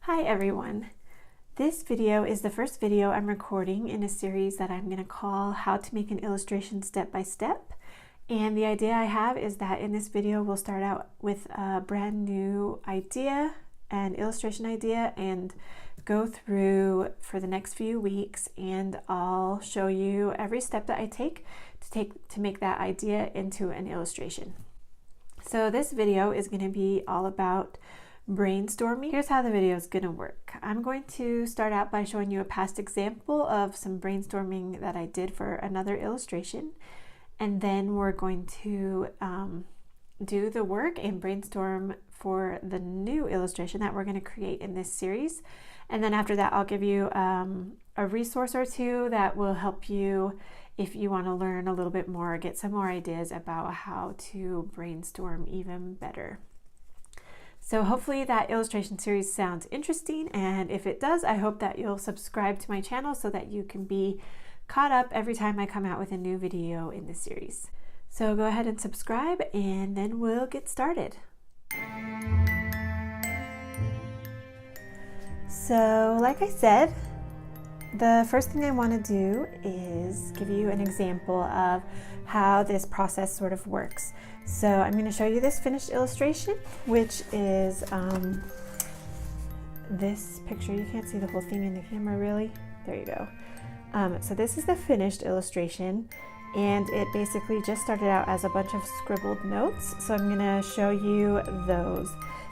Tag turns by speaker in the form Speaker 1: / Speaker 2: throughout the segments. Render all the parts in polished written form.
Speaker 1: Hi everyone. This video is the first video I'm recording in a series that I'm going to call How to Make an Illustration Step by Step. And the idea I have is that in this video we'll start out with a brand new idea, an illustration idea, and go through for the next few weeks, and I'll show you every step that I take to make that idea into an illustration. So this video is going to be all about brainstorming. Here's how the video is going to work. I'm going to start out by showing you a past example of some brainstorming that I did for another illustration, and then we're going to do the work and brainstorm for the new illustration that we're going to create in this series. And then after that I'll give you a resource or two that will help you if you want to learn a little bit more, get some more ideas about how to brainstorm even better. So hopefully that illustration series sounds interesting, and if it does, I hope that you'll subscribe to my channel so that you can be caught up every time I come out with a new video in this series. So go ahead and subscribe, and then we'll get started. So like I said, the first thing I want to do is give you an example of how this process sort of works. So I'm going to show you this finished illustration, which is this picture. You can't see the whole thing in the camera really. There you go. So this is the finished illustration, and it basically just started out as a bunch of scribbled notes. So I'm going to show you those.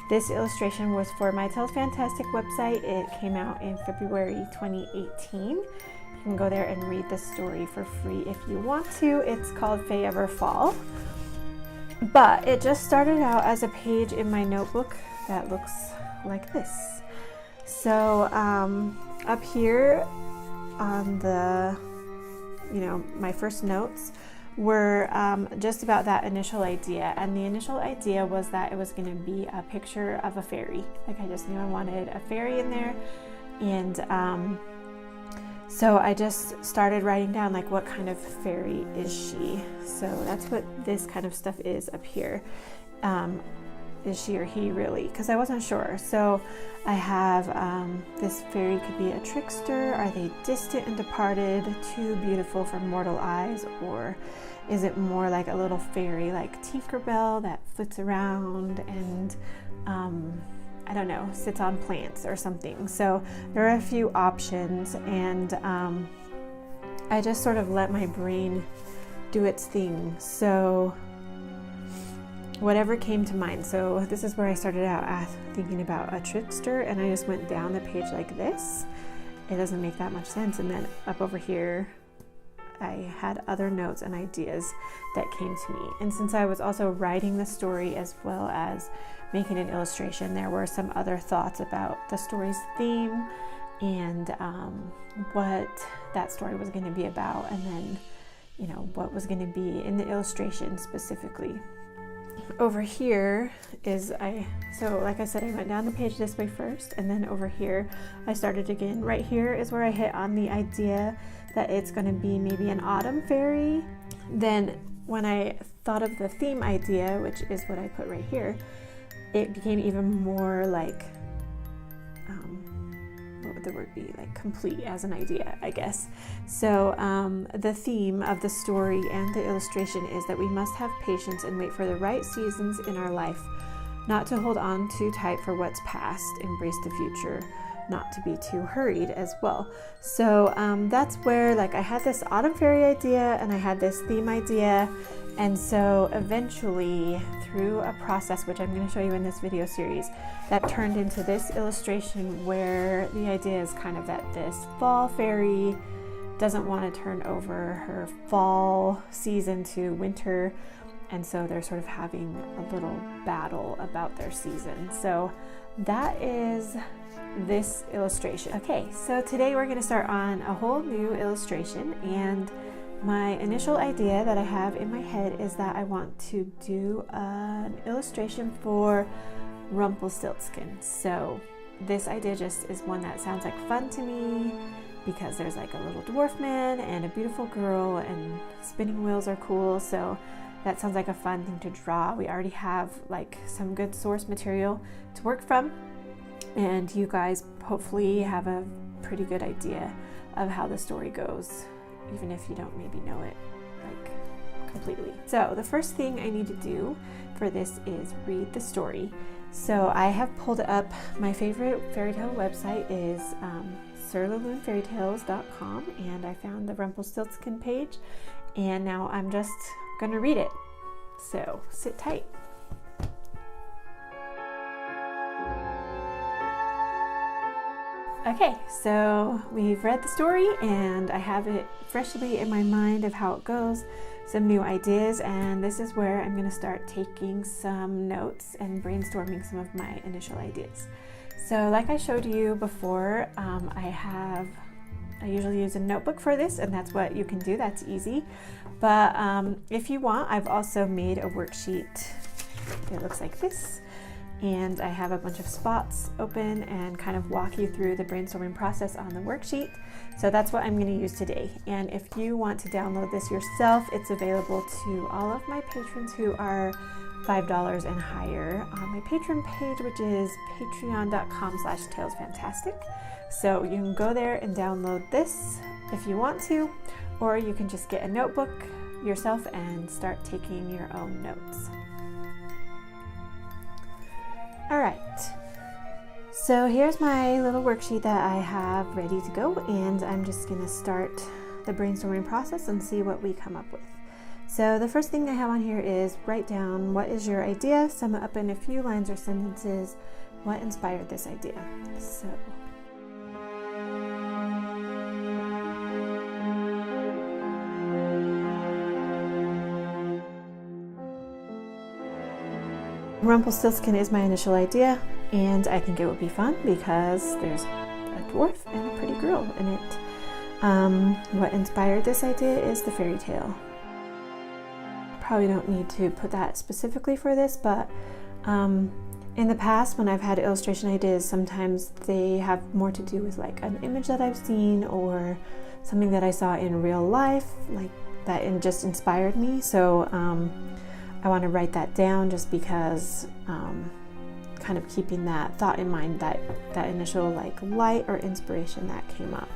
Speaker 1: This illustration was for my Tell Fantastic website. It came out in February 2018. You can go there and read the story for free if you want to. It's called Faye Ever Fall. But it just started out as a page in my notebook that looks like this. So up here on the, my first notes were just about that initial idea. And the initial idea was that it was going to be a picture of a fairy. Like I just knew I wanted a fairy in there. And so I just started writing down like what kind of fairy is she. So that's what this kind of stuff is up here. Is she or he really? Because I wasn't sure. So I have this fairy could be a trickster. Are they distant and departed, too beautiful for mortal eyes? Or is it more like a little fairy like Tinkerbell that flits around and I don't know, sits on plants or something? So there are a few options, and I just sort of let my brain do its thing. So whatever came to mind. So this is where I started out thinking about a trickster, and I just went down the page like this. It doesn't make that much sense. And then up over here, I had other notes and ideas that came to me. And since I was also writing the story as well as making an illustration, there were some other thoughts about the story's theme and what that story was going to be about, and then what was going to be in the illustration specifically. Over here is so like I said, I went down the page this way first, and then over here I started again. Right here is where I hit on the idea that it's going to be maybe an autumn fairy. Then when I thought of the theme idea, which is what I put right here, it became even more like, what would the word be? Like complete as an idea, I guess. So the theme of the story and the illustration is that we must have patience and wait for the right seasons in our life, not to hold on too tight for what's past, embrace the future, not to be too hurried as well. So that's where like I had this autumn fairy idea and I had this theme idea. And so eventually, through a process which I'm going to show you in this video series, that turned into this illustration where the idea is kind of that this fall fairy doesn't want to turn over her fall season to winter, and so they're sort of having a little battle about their season. So that is this illustration. Okay, so today we're going to start on a whole new illustration, and my initial idea that I have in my head is that I want to do an illustration for Rumpelstiltskin. So this idea just is one that sounds like fun to me because there's like a little dwarf man and a beautiful girl, and spinning wheels are cool. So that sounds like a fun thing to draw. We already have like some good source material to work from. and you guys hopefully have a pretty good idea of how the story goes, even if you don't maybe know it like completely. So the first thing I need to do for this is read the story. So I have pulled up my favorite fairy tale website is surlaloonfairytales.com, and I found the Rumpelstiltskin page, and now I'm just gonna read it. So sit tight. Okay, so we've read the story and I have it freshly in my mind of how it goes, some new ideas, and this is where I'm going to start taking some notes and brainstorming some of my initial ideas. So like I showed you before, I usually use a notebook for this, and that's what you can do, that's easy. But if you want, I've also made a worksheet. It looks like this. And I have a bunch of spots open and kind of walk you through the brainstorming process on the worksheet. So that's what I'm going to use today. And if you want to download this yourself, it's available to all of my patrons who are $5 and higher on my Patreon page, which is patreon.com/talesfantastic. So you can go there and download this if you want to, or you can just get a notebook yourself and start taking your own notes. All right, so here's my little worksheet that I have ready to go, and I'm just gonna start the brainstorming process and see what we come up with. So the first thing I have on here is write down what is your idea, sum it up in a few lines or sentences, what inspired this idea. So Rumpelstiltskin is my initial idea, and I think it would be fun because there's a dwarf and a pretty girl in it. What inspired this idea is the fairy tale. Probably don't need to put that specifically for this, but in the past when I've had illustration ideas, sometimes they have more to do with like an image that I've seen or something that I saw in real life, like that just inspired me. So I want to write that down just because kind of keeping that thought in mind, that initial like light or inspiration that came up.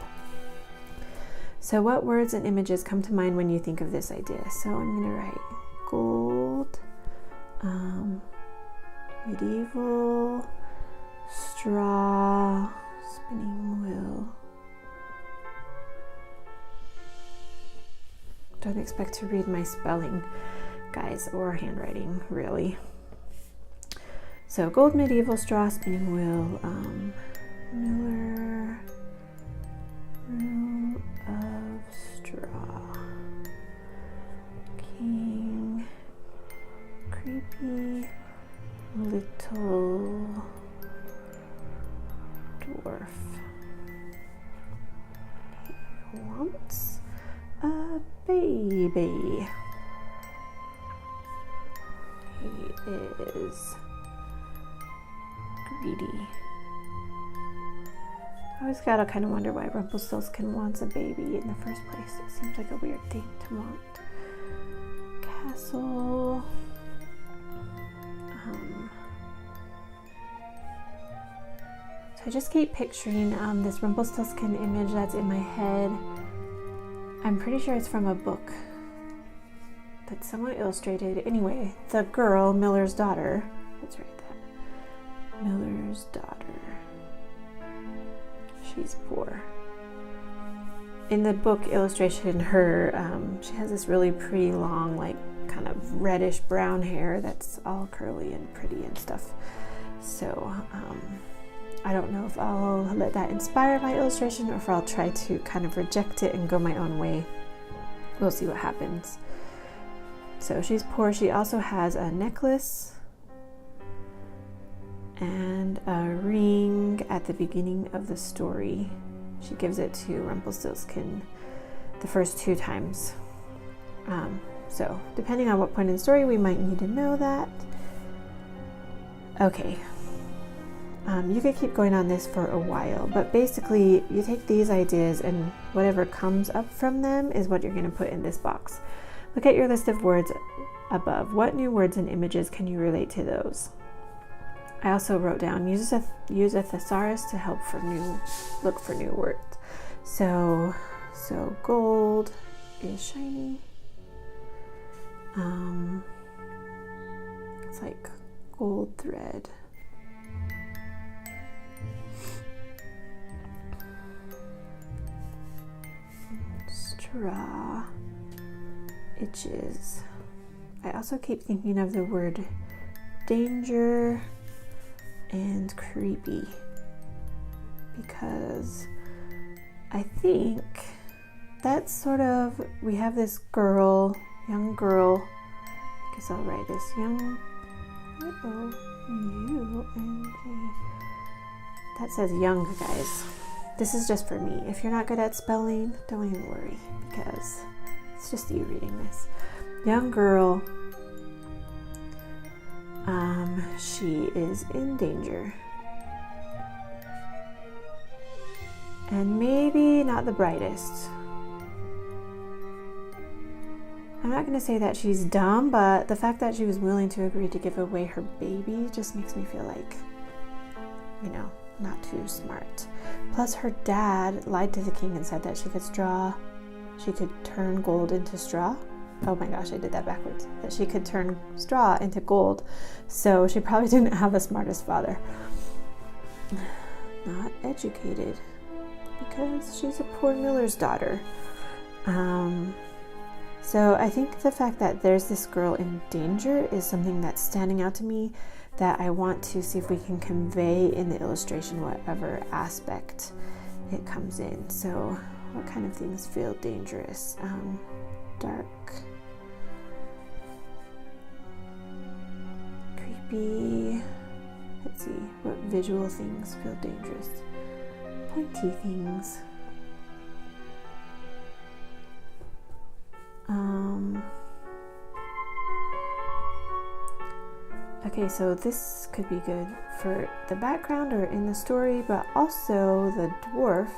Speaker 1: So what words and images come to mind when you think of this idea? So I'm going to write gold, medieval, straw, spinning wheel. Don't expect to read my spelling, guys, or handwriting, really. So gold, medieval, straw, spinning wheel, Miller, room of straw, king, creepy, little dwarf. He wants a baby. He is greedy. I always gotta kind of wonder why Rumpelstiltskin wants a baby in the first place. It seems like a weird thing to want. Castle. So I just keep picturing this Rumpelstiltskin image that's in my head. I'm pretty sure it's from a book that someone illustrated. Anyway, the girl, Miller's daughter. Let's write that. Miller's daughter. She's poor. In the book illustration, she has this really pretty long, like kind of reddish brown hair that's all curly and pretty and stuff. So I don't know if I'll let that inspire my illustration or if I'll try to kind of reject it and go my own way. We'll see what happens. So she's poor. She also has a necklace and a ring at the beginning of the story. She gives it to Rumpelstiltskin the first 2 times. So depending on what point in the story, we might need to know that. Okay. You could keep going on this for a while, but basically you take these ideas and whatever comes up from them is what you're going to put in this box. Look at your list of words above. What new words and images can you relate to those? I also wrote down use a thesaurus to help look for new words. So gold is shiny. It's like gold thread. Straw itches. I also keep thinking of the word danger and creepy, because I think that's sort of, we have this young girl, I guess I'll write this young, U-N-G. That says young, guys. This is just for me. If you're not good at spelling, don't even worry, because it's just you reading this. Young girl, she is in danger. And maybe not the brightest. I'm not going to say that she's dumb, but the fact that she was willing to agree to give away her baby just makes me feel like, not too smart. Plus, her dad lied to the king and said that she could turn gold into straw. Oh my gosh, I did that backwards. That she could turn straw into gold. So she probably didn't have the smartest father. Not educated, because she's a poor miller's daughter. So I think the fact that there's this girl in danger is something that's standing out to me, that I want to see if we can convey in the illustration, whatever aspect it comes in. So what kind of things feel dangerous? Dark, creepy. Let's see, what visual things feel dangerous? Pointy things. Okay, so this could be good for the background or in the story, but also the dwarf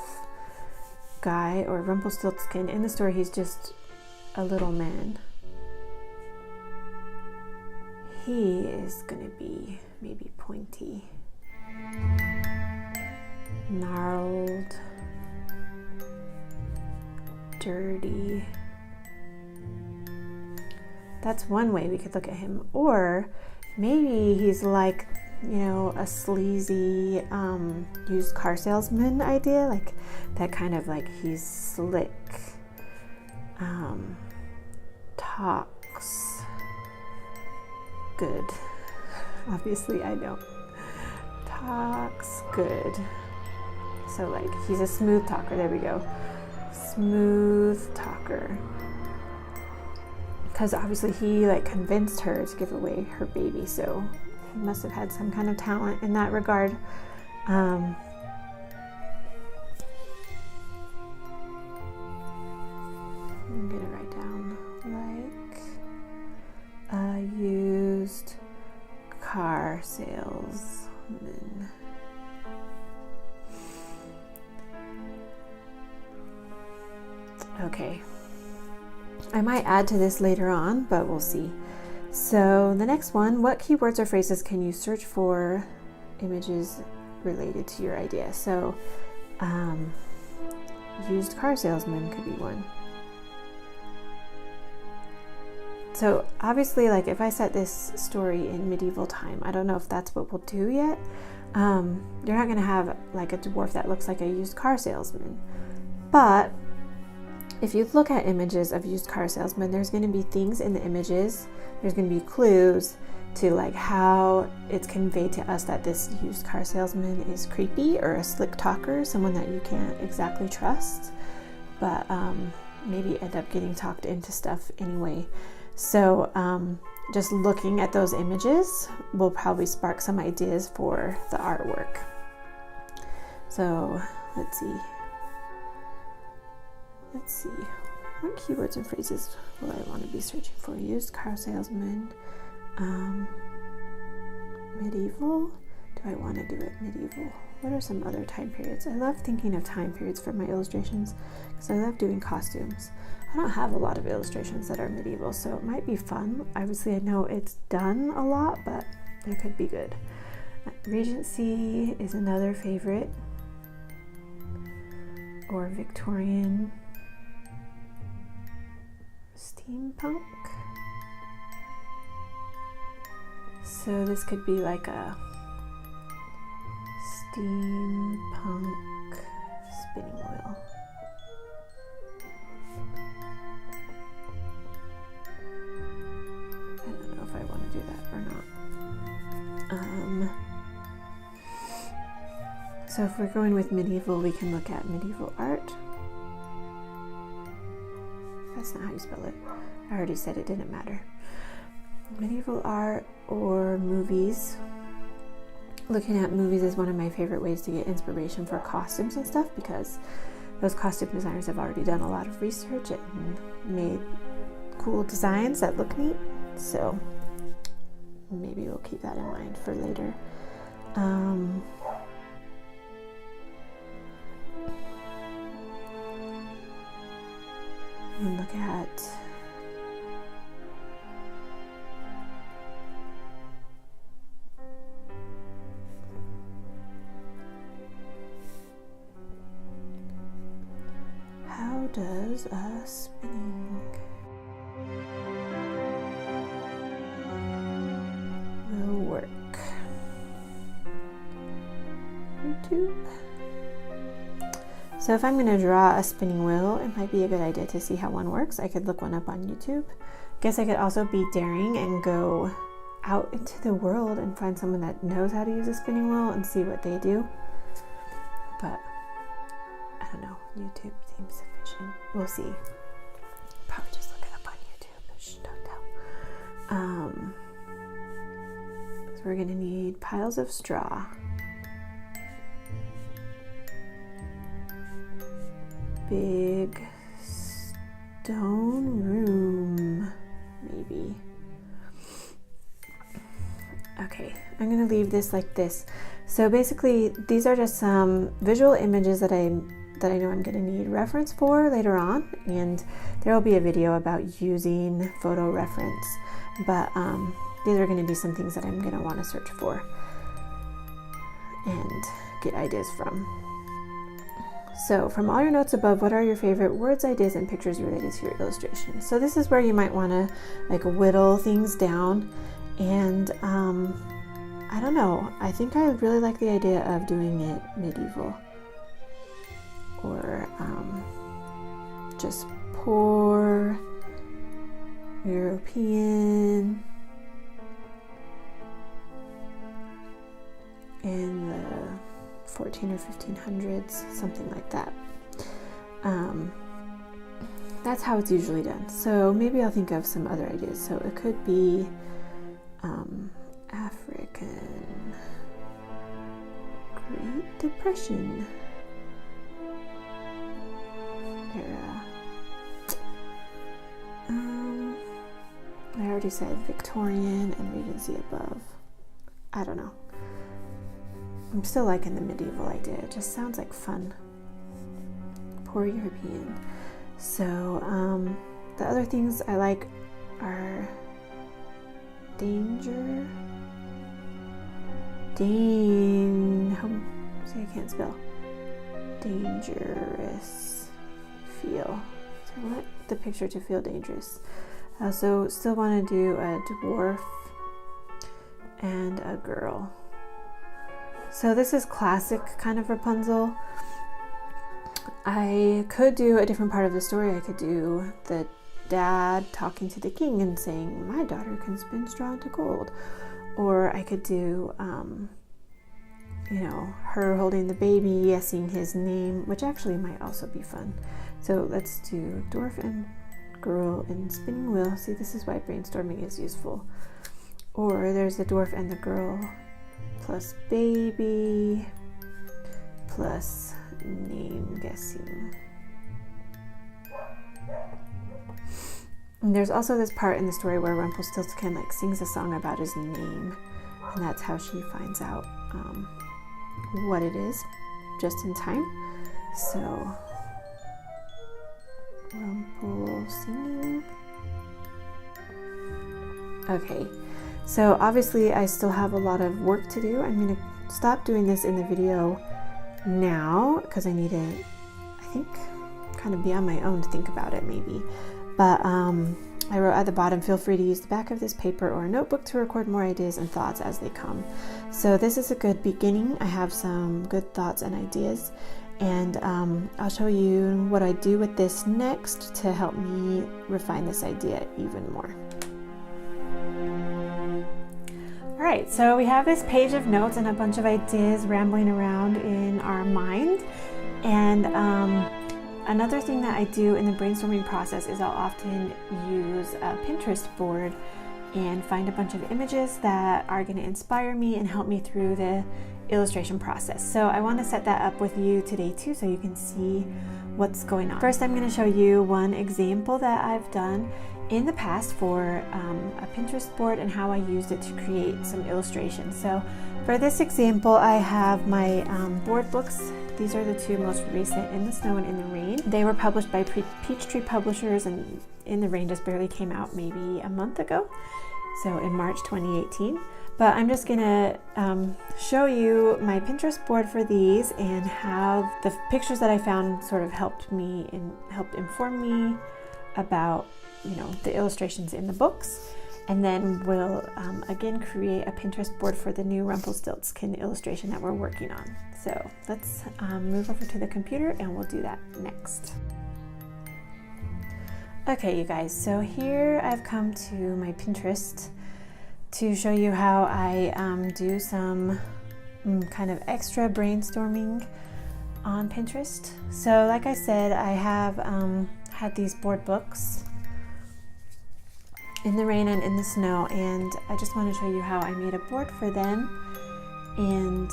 Speaker 1: guy, or Rumpelstiltskin. In the story, he's just a little man. He is gonna be maybe pointy, gnarled, dirty. That's one way we could look at him. Or maybe he's like, a sleazy used car salesman idea, like that kind of, like, he's slick, talks good. Obviously, I don't. Talks good. So, like, he's a smooth talker. There we go. Smooth talker. Because obviously he, convinced her to give away her baby, so he must have had some kind of talent in that regard. I'm gonna write down, a used car salesman. Okay. I might add to this later on, but we'll see. So the next one, what keywords or phrases can you search for images related to your idea? So used car salesman could be one. So obviously, if I set this story in medieval time, I don't know if that's what we'll do yet. You're not going to have a dwarf that looks like a used car salesman. But if you look at images of used car salesmen, there's going to be things in the images, there's going to be clues to how it's conveyed to us that this used car salesman is creepy or a slick talker, someone that you can't exactly trust, but maybe end up getting talked into stuff anyway. So just looking at those images will probably spark some ideas for the artwork. So let's see, what keywords and phrases will I want to be searching for? Used car salesman, medieval. Do I want to do it medieval? What are some other time periods? I love thinking of time periods for my illustrations because I love doing costumes. I don't have a lot of illustrations that are medieval, so it might be fun. Obviously, I know it's done a lot, but it could be good. Regency is another favorite, or Victorian. Steampunk. So this could be like a steampunk spinning wheel. I don't know if I want to do that or not. So if we're going with medieval, we can look at medieval art. That's not how you spell it. I already said it didn't matter. Medieval art or movies. Looking at movies is one of my favorite ways to get inspiration for costumes and stuff, because those costume designers have already done a lot of research and made cool designs that look neat. So maybe we'll keep that in mind for later. And look at how does a spinning wheel work? YouTube. So if I'm going to draw a spinning wheel, it might be a good idea to see how one works. I could look one up on YouTube. Guess I could also be daring and go out into the world and find someone that knows how to use a spinning wheel and see what they do. But I don't know, YouTube seems sufficient. We'll see. Probably just look it up on YouTube. Shh, don't tell. So we're going to need piles of straw. Big stone room, maybe. Okay, I'm gonna leave this like this. So basically, these are just some visual images that I know I'm gonna need reference for later on, and there will be a video about using photo reference. But these are gonna be some things that I'm gonna want to search for and get ideas from. So from all your notes above, what are your favorite words, ideas, and pictures related to your illustration? So this is where you might want to like whittle things down. And I don't know, I think I really like the idea of doing it medieval, or just poor European in the 14 or 1500s, something like that. That's how it's usually done. So maybe I'll think of some other ideas. So it could be African Great Depression era. I already said Victorian and Regency above. I don't know. I'm still liking the medieval idea. It just sounds like fun. Poor European. So the other things I like are danger. See, I can't spell. Dangerous feel. So I want the picture to feel dangerous. I also still want to do a dwarf and a girl. So this is classic kind of Rapunzel. I could do a different part of the story. I could do the dad talking to the king and saying, "My daughter can spin straw into gold." Or I could do, her holding the baby, guessing his name, which actually might also be fun. So let's do dwarf and girl in spinning wheel. See, this is why brainstorming is useful. Or there's the dwarf and the girl plus baby plus name guessing. And there's also this part in the story where Rumpelstiltskin sings a song about his name, and that's how she finds out what it is just in time. So Rumpel singing. Okay, So obviously I still have a lot of work to do. I'm gonna stop doing this in the video now because I need to, I think, kind of be on my own to think about it maybe. But I wrote at the bottom, feel free to use the back of this paper or a notebook to record more ideas and thoughts as they come. So this is a good beginning. I have some good thoughts and ideas, and I'll show you what I do with this next to help me refine this idea even more. All right, so we have this page of notes and a bunch of ideas rambling around in our mind. And another thing that I do in the brainstorming process is I'll often use a Pinterest board and find a bunch of images that are going to inspire me and help me through the illustration process. So I want to set that up with you today too, so you can see what's going on. First, I'm going to show you one example that I've done in the past for a Pinterest board and how I used it to create some illustrations. So for this example, I have my board books. These are the two most recent, In the Snow and In the Rain. They were published by Peachtree Publishers, and In the Rain just barely came out maybe a month ago, so in March 2018. But I'm just gonna show you my Pinterest board for these and how the pictures that I found sort of helped me and helped inform me about, you know, the illustrations in the books. And then we'll again create a Pinterest board for the new Rumpelstiltskin illustration that we're working on. So let's move over to the computer and we'll do that next. Okay, you guys, so here I've come to my Pinterest to show you how I do some kind of extra brainstorming on Pinterest. So like I said, I have had these board books, In the Rain and In the Snow, and I just want to show you how I made a board for them. And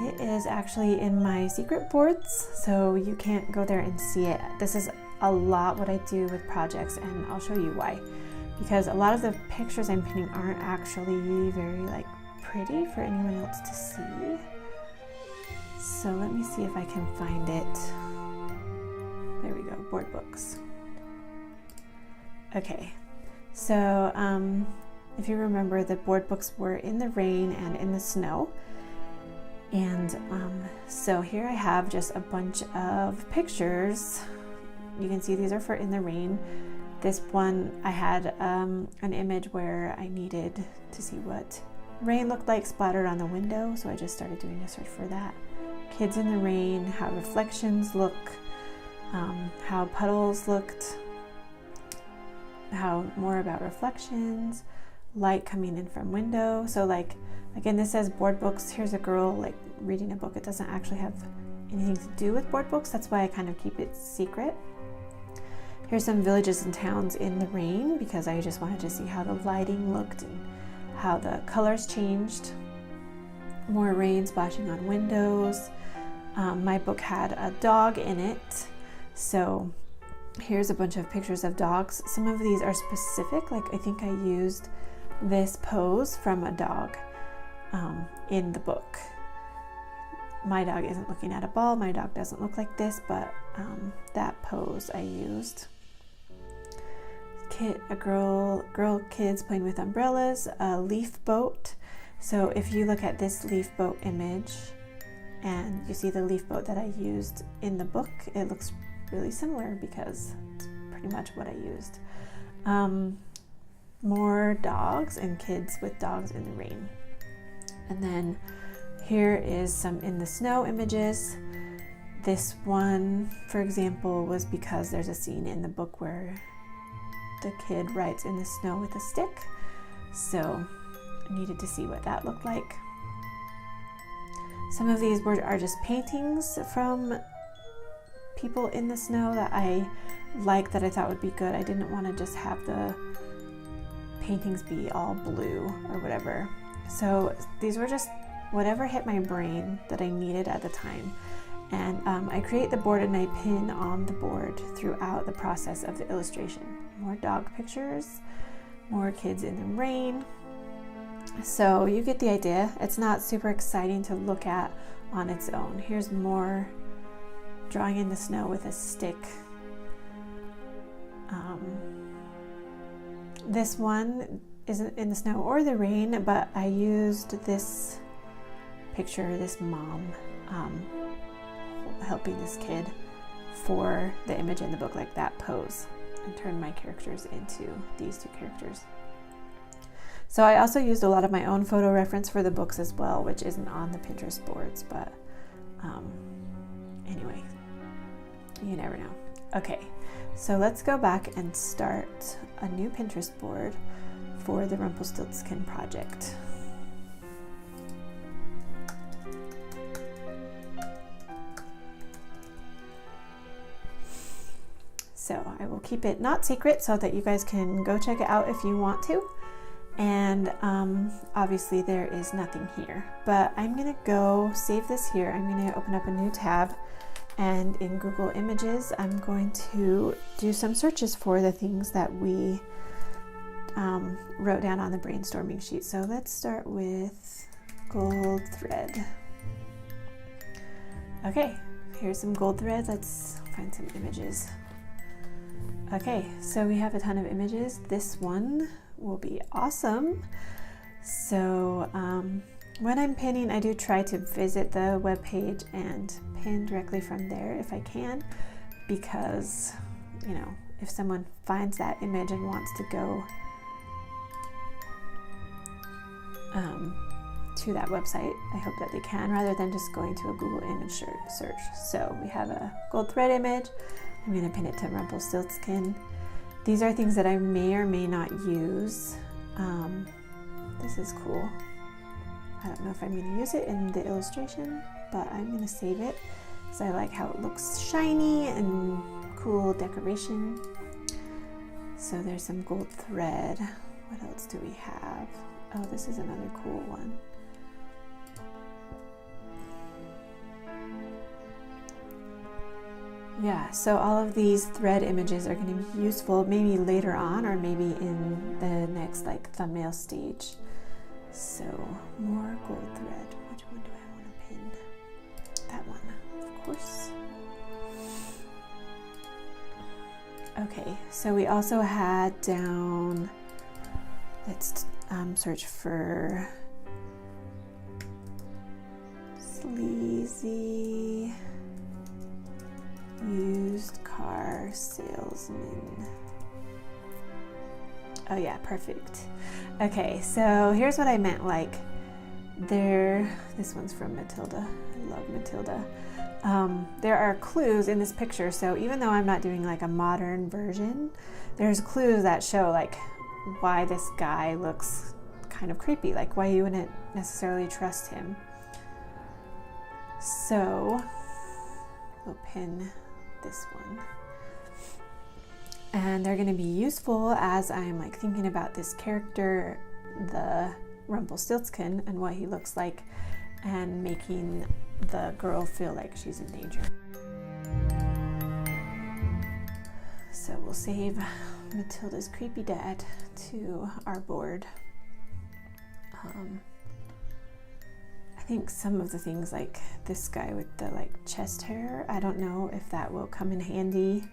Speaker 1: it is actually in my secret boards, so you can't go there and see it. This is a lot what I do with projects, and I'll show you why. Because a lot of the pictures I'm pinning aren't actually very like pretty for anyone else to see. So let me see if I can find it. There we go, board books. Okay, so if you remember, the board books were In the Rain and In the Snow. And so here I have just a bunch of pictures. You can see these are for In the Rain. This one I had an image where I needed to see what rain looked like splattered on the window, so I just started doing a search for that. Kids in the Rain, how reflections look, how puddles looked, how more about reflections, light coming in from window. So like, again, this says board books. Here's a girl like reading a book. It doesn't actually have anything to do with board books. That's why I kind of keep it secret. Here's some villages and towns in the rain because I just wanted to see how the lighting looked and how the colors changed. More rain splashing on windows. My book had a dog in it, so here's a bunch of pictures of dogs. Some of these are specific, like I think I used this pose from a dog in the book. My dog isn't looking at a ball, my dog doesn't look like this, but that pose I used. Kids playing with umbrellas, a leaf boat. So if you look at this leaf boat image and you see the leaf boat that I used in the book, it looks really similar because it's pretty much what I used. More dogs and kids with dogs in the rain. And then here is some In the Snow images. This one, for example, was because there's a scene in the book where the kid writes in the snow with a stick. So I needed to see what that looked like. Some of these are just paintings from people in the snow that I like, that I thought would be good. I didn't want to just have the paintings be all blue or whatever. So these were just whatever hit my brain that I needed at the time. And I create the board and I pin on the board throughout the process of the illustration. More dog pictures, more kids in the rain. So you get the idea. It's not super exciting to look at on its own. Here's more drawing in the snow with a stick. This one isn't in the snow or the rain, but I used this picture, this mom helping this kid for the image in the book, like that pose, and turned my characters into these two characters. So I also used a lot of my own photo reference for the books as well, which isn't on the Pinterest boards, but anyway, you never know. Okay, so let's go back and start a new Pinterest board for the Rumpelstiltskin project. So I will keep it not secret so that you guys can go check it out if you want to. And obviously there is nothing here, but I'm gonna go save this here. I'm gonna open up a new tab, and in Google Images I'm going to do some searches for the things that we wrote down on the brainstorming sheet. So let's start with gold thread. Okay, here's some gold thread. Let's find some images. Okay, so we have a ton of images. This one will be awesome. So when I'm pinning, I do try to visit the web page and pin directly from there if I can, because, you know, if someone finds that image and wants to go to that website, I hope that they can, rather than just going to a Google image search. So we have a gold thread image. I'm going to pin it to Rumpelstiltskin. These are things that I may or may not use. This is cool. I don't know if I'm going to use it in the illustration, but I'm going to save it because I like how it looks shiny and cool decoration. So there's some gold thread. What else do we have? Oh, this is another cool one. Yeah, so all of these thread images are going to be useful maybe later on, or maybe in the next like thumbnail stage. So more gold thread. Which one do I want to pin? That one, of course. Okay, so we also had down, let's search for sleazy used car salesman. Oh yeah, perfect. Okay, so here's what I meant, like this one's from Matilda. I love Matilda. There are clues in this picture, so even though I'm not doing like a modern version, there's clues that show like why this guy looks kind of creepy, like why you wouldn't necessarily trust him. So we'll pin this one, and they're going to be useful as I'm like thinking about this character, the Rumpelstiltskin, and what he looks like, and making the girl feel like she's in danger. So we'll save Matilda's creepy dad to our board. I think some of the things, like this guy with the like chest hair, I don't know if that will come in handy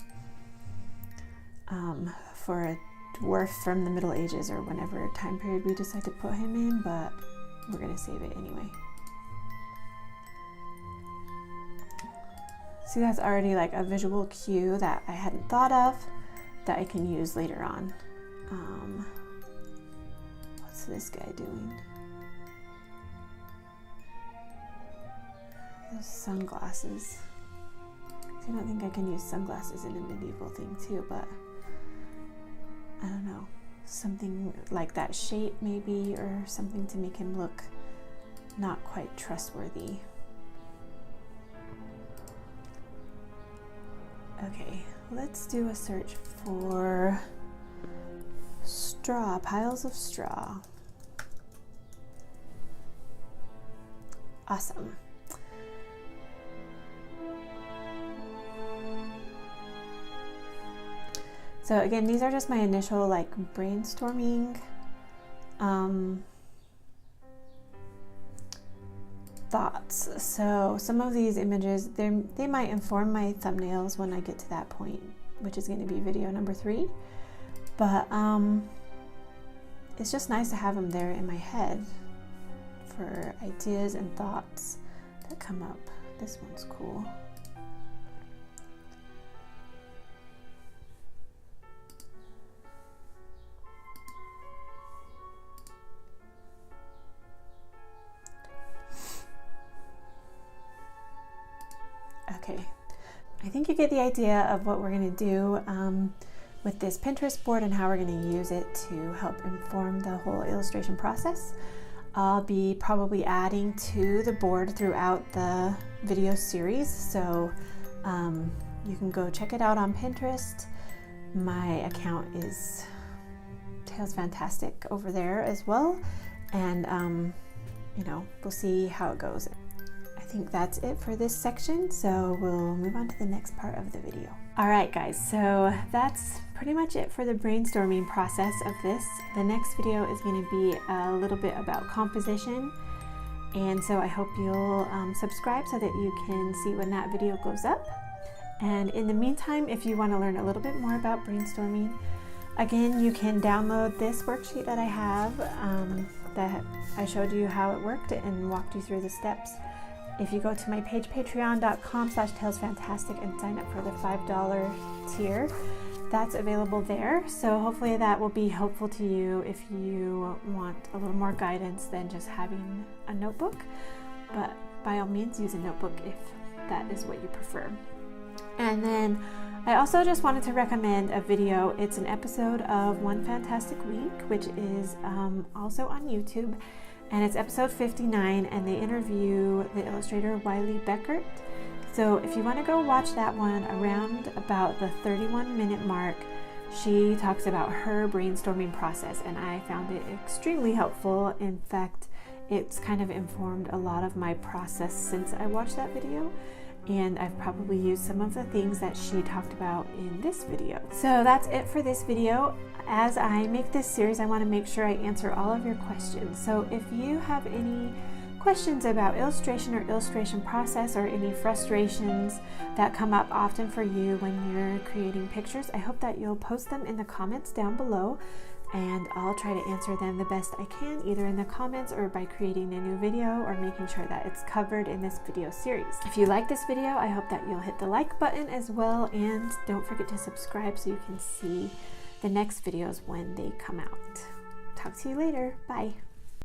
Speaker 1: for a dwarf from the Middle Ages or whenever time period we decide to put him in, but we're gonna save it anyway. See, that's already like a visual cue that I hadn't thought of that I can use later on. What's this guy doing? Those sunglasses. I don't think I can use sunglasses in a medieval thing too, but I don't know. Something like that shape maybe, or something to make him look not quite trustworthy. Okay, let's do a search for straw, piles of straw. Awesome. So again, these are just my initial like brainstorming thoughts. So some of these images, they might inform my thumbnails when I get to that point, which is going to be video number 3. But it's just nice to have them there in my head for ideas and thoughts that come up. This one's cool. Okay, I think you get the idea of what we're going to do with this Pinterest board and how we're going to use it to help inform the whole illustration process. I'll be probably adding to the board throughout the video series, so you can go check it out on Pinterest. My account is Tails Fantastic over there as well, and you know, we'll see how it goes. I think that's it for this section, so we'll move on to the next part of the video. All right, guys, so that's pretty much it for the brainstorming process of this. The next video is going to be a little bit about composition, and so I hope you'll subscribe so that you can see when that video goes up. And in the meantime, if you want to learn a little bit more about brainstorming, again, you can download this worksheet that I have that I showed you how it worked and walked you through the steps. If you go to my page, patreon.com/tailsfantastic, and sign up for the $5 tier, that's available there. So hopefully that will be helpful to you if you want a little more guidance than just having a notebook. But by all means, use a notebook if that is what you prefer. And then I also just wanted to recommend a video. It's an episode of One Fantastic Week, which is also on YouTube. And it's episode 59, and they interview the illustrator Wiley Beckert. So if you want to go watch that one around about the 31-minute mark, she talks about her brainstorming process, and I found it extremely helpful. In fact, it's kind of informed a lot of my process since I watched that video, and I've probably used some of the things that she talked about in this video. So that's it for this video. As I make this series, I want to make sure I answer all of your questions. So if you have any questions about illustration or illustration process, or any frustrations that come up often for you when you're creating pictures, I hope that you'll post them in the comments down below, and I'll try to answer them the best I can, either in the comments or by creating a new video or making sure that it's covered in this video series. If you like this video, I hope that you'll hit the like button as well, and don't forget to subscribe so you can see the next videos when they come out. Talk to you later. Bye.